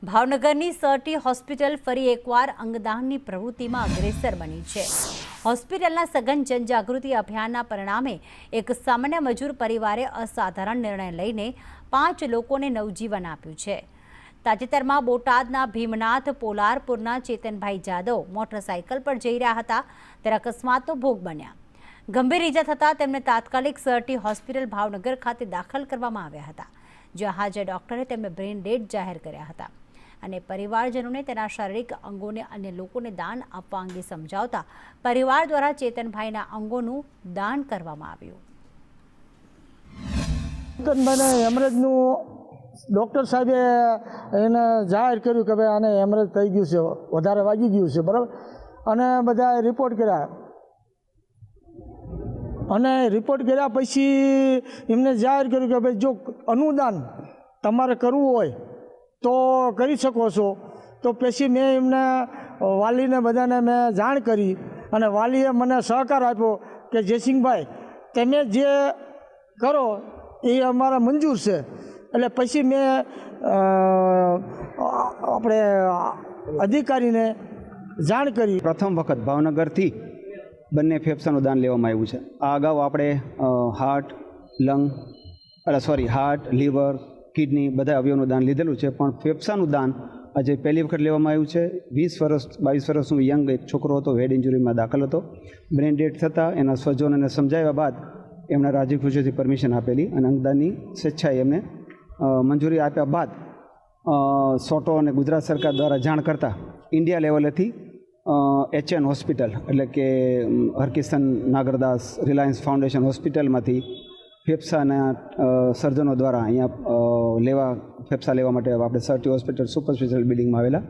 ભાવનગરની Sir T hospital ફરી એકવાર અંગદાનની પ્રવૃત્તિમાં અગ્રેસર બની છે। હોસ્પિટલના સઘન જનજાગૃતિ અભિયાનના પરિણામે એક સામાન્ય મજૂર પરિવારે અસાધારણ નિર્ણય લઈને 5 લોકોને નવજીવન આપ્યું છે। તાજેતરમાં બોટાદના ભીમનાથ પોલારપુરના ચેતનભાઈ જાદવ મોટરસાઇકલ પર જઈ રહ્યા હતા ત્યારે અકસ્માતનો ભોગ બન્યા। ગંભીર ઇજા થતાં તેમને તાત્કાલિક સરટી હોસ્પિટલ ભાવનગર ખાતે દાખલ કરવામાં આવ્યા હતા, જ્યાં હાજર ડોક્ટરે તેમને બ્રેન ડેડ જાહેર કર્યા હતા અને પરિવારજનોને તેના શારીરિક અંગોને અન્ય લોકોને દાન આપવા અંગે સમજાવતા પરિવાર દ્વારા ચેતનભાઈના અંગોનું દાન કરવામાં આવ્યું। ચેતનભાઈને હેમરેજનું ડૉક્ટર સાહેબે એને જાહેર કર્યું કે ભાઈ આને હેમરેજ થઈ ગયું છે, વધારે વાગી ગયું છે, બરાબર। અને બધાએ રિપોર્ટ કર્યા અને રિપોર્ટ કર્યા પછી એમને જાહેર કર્યું કે ભાઈ જો અનુદાન તમારે કરવું હોય તો કરી શકો છો। તો પછી મેં એમને વાલીને બધાને મેં જાણ કરી અને વાલીએ મને સહકાર આપ્યો કે જયસિંહભાઈ તમે જે કરો એ અમારા મંજૂર છે। એટલે પછી મેં આપણે અધિકારીને જાણ કરી। પ્રથમ વખત ભાવનગરથી બંને ફેફસાનું દાન લેવામાં આવ્યું છે। આ અગાઉ આપણે હાર્ટ, લીવર, કિડની બધા અવયવનું દાન લીધેલું છે, પણ ફેફસાનું દાન આજે પહેલી વખત લેવામાં આવ્યું છે। 22 વર્ષનું યંગ એક છોકરો હતો, હેડ ઇન્જુરીમાં દાખલ હતો। બ્રેન ડેડ થતાં એના સ્વજનોને સમજાવ્યા બાદ એમણે રાજી ખુશીથી પરમિશન આપેલી અને અંગદાનની સ્વેચ્છાએ એમને મંજૂરી આપ્યા બાદ સોટો અને ગુજરાત સરકાર દ્વારા જાણ કરતાં ઇન્ડિયા લેવલેથી HN હોસ્પિટલ એટલે કે હરકિશન નાગરદાસ રિલાયન્સ ફાઉન્ડેશન હોસ્પિટલમાંથી ફેફસાના સર્જનો દ્વારા અહીંયા ફેફસા લેવા માટે આપણે સરટી હોસ્પિટલ સુપર સ્પેશિયાલિટી બિલ્ડિંગમાં આવેલા